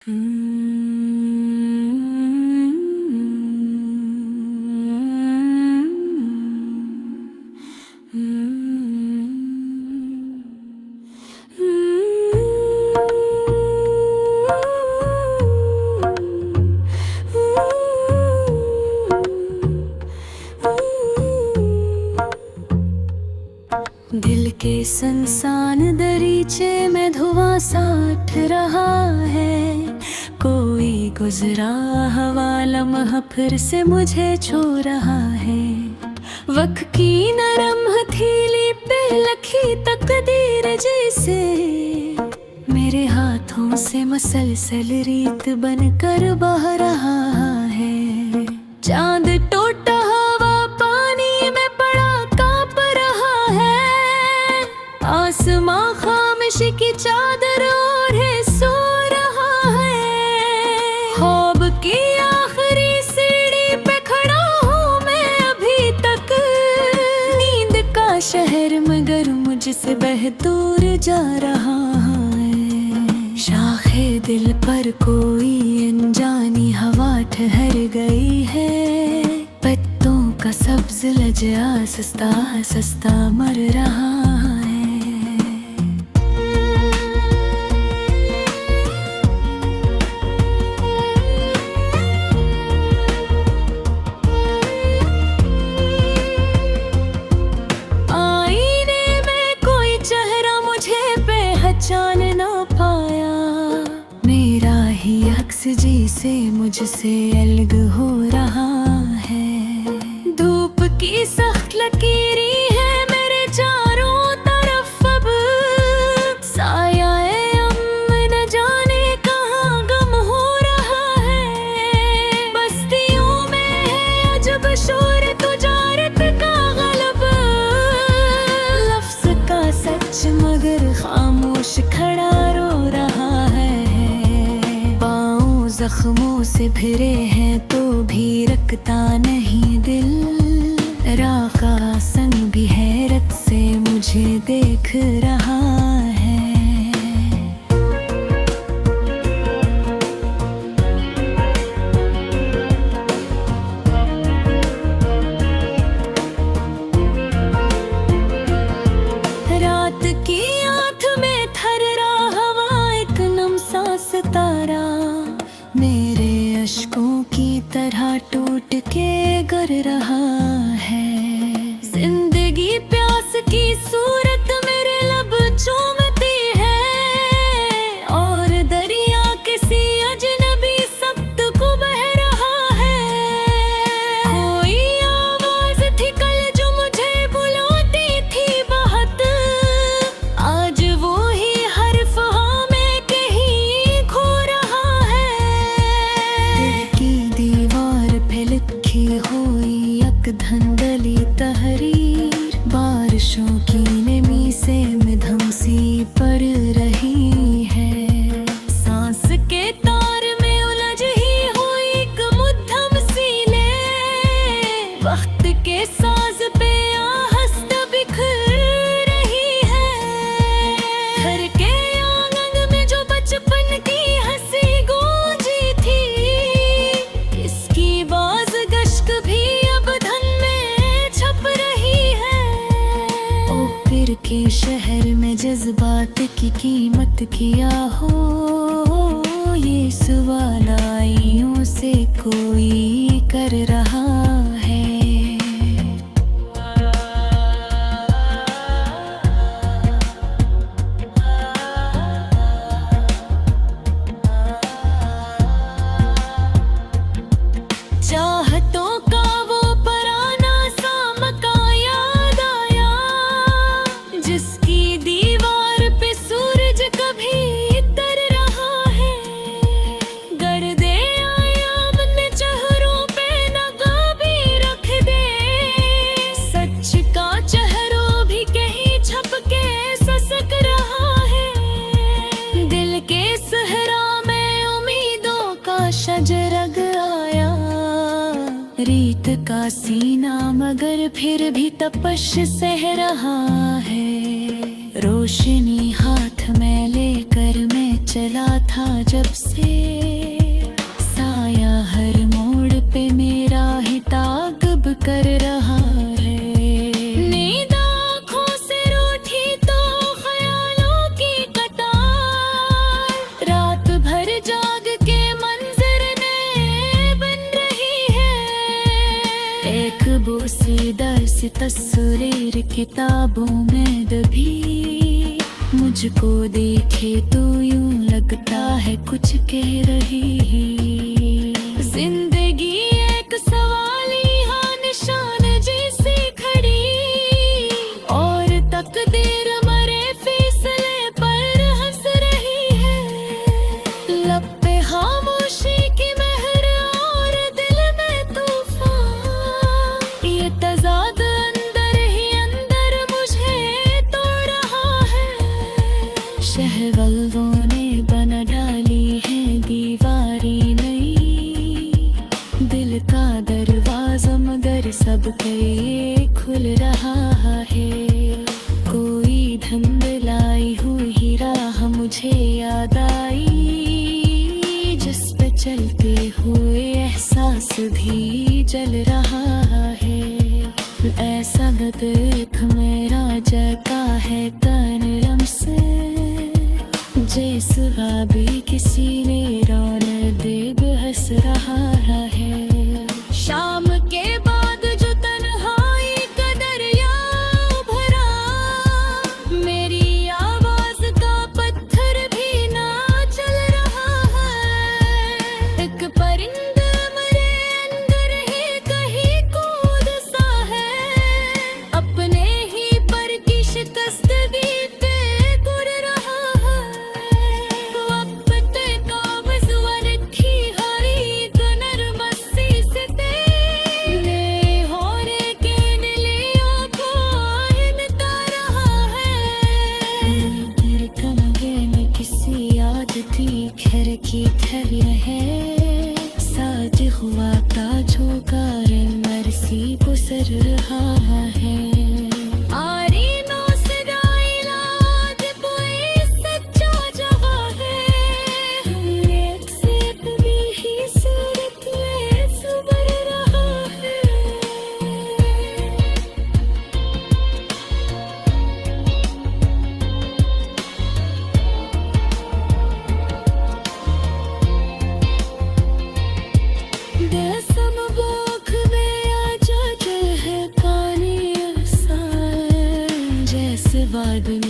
दिल के संसान दरीचे में धुआं सा उठ रहा है। कोई गुजरा हवा लम्हा फिर से मुझे छू रहा है। वक्त की नरम हथेली पे लखी तकदीर जैसे मेरे हाथों से मसलसल रीत बनकर बह रहा है। चांद टूटा हवा पानी में पड़ा कांप रहा है। आसमां खामोशी की चादर ओढ़े सो रहा है। ख्वाब की आखिरी सीढ़ी पे खड़ा हूँ मैं अभी तक। नींद का शहर मगर मुझसे बह दूर जा रहा है। शाखे दिल पर कोई अनजानी हवा ठहर गई है। पत्तों का सब्ज लजा सस्ता सस्ता मर रहा है। आईने में कोई चेहरा मुझे पहचान ना पाया। मेरा ही अक्स जिसे मुझसे अलग हो रहा है। धूप की सख्त लकीरी है मेरे चारों तरफ अब। साया न जाने कहाँ गम हो रहा है। बस्तियों में है अजब शोर तुजारत का गलब। लफ्ज का सच मगर खामोश खड़ा रो रहा है। जख्मों से भिरे हैं तो भी रखता नहीं दिल। राका संग भी हैरत से मुझे देख रहा है। रात की आंख में थर रहा हवा एक नम सा सितारा। मेरे अश्कों की तरह टूट के गिर रहा है। जिंदगी प्यास की सूरत मेरे लब चूमती है। और दरिया किसी अजनबी सख्त को बह रहा है। कोई आवाज थी कल जो मुझे बुलाती थी बहुत। आज वो ही हर्फ हाँ में कहीं खो रहा है। दिल की दीवार पे लिखी हुई एक धंधली तहरीर। बारिशों की नमी से मधम सी पड़ रही है। सांस के तार में उलझ ही हुई एक मुद्दम सी ले। वक्त के साज पे आहस्त बिखर रही है। घर के आंगन में जो बचपन की हंसी गूंजी थी। इसकी बाज गश्क भी अब धन में छप रही है। ओ फिर के शहर में जज्बात की कीमत किया हो। ये सवाल आइयों से कोई कर रहा है। चाहतों का वो पुराना सा मकान याद आया। जिसकी दीवार पे सूरज कभी तर रहा है। गर्दे आयाम ने चेहरों पे नकाबी रख दे। सच का चेहरों भी कहीं छप के ससक रहा है। दिल के सहरा में उम्मीदों का शजरग आया। रीत का सीना मगर फिर भी तपश सह रहा है। रोशनी हाथ में लेकर मैं चला था जब से, साया हर मोड़ पे मेरा ही ताक़ब कर रहा है। नींद आँखों से रूठी तो ख्यालों की कतार, रात भर जाग के मंजर नए बन रही है। एक बोसीदा सी तस्वीर किताबों में दबी, मुझको देखे तो यूं लगता है कुछ कह रही है। जिंदगी एक सवाली हाँ निशान जैसी खड़ी, और तकदीर मरे फैसले पर हंस रही है। लब पे खामोशी की महर और दिल में तूफान, ये तज़ाद अंदर ही अंदर मुझे तोड़ रहा है। शहवल्वों ने बना डाली है दीवारी नई, दिल का दरवाजा मगर सबके ये खुल रहा है। कोई धुंधलाई हुई राह मुझे याद आई, जिस पे चलते हुए एहसास भी जल रहा है। ऐसा देख मेरा जगा है तन रम से, जैसे भी किसी ने रौन देग हंस रहा है। शाम के बाद जो तन्हाई का दरिया भरा, मेरी आवाज का पत्थर भी ना चल रहा है। एक परिंदा मेरे अंदर ही कहीं कूद सा है, अपने ही पर की शिकस्तगी पे गुर रहा है। घर की धैर्य है, साज हुआ ताजो कार मरसी गुजर रहा है। आरीनो सदाई लाद कोई सच्चा जगह है, एक से भी ही सूरत में सुबर रहा है। Desam bok में आजा जो है पानी आसान, जैसे बाद में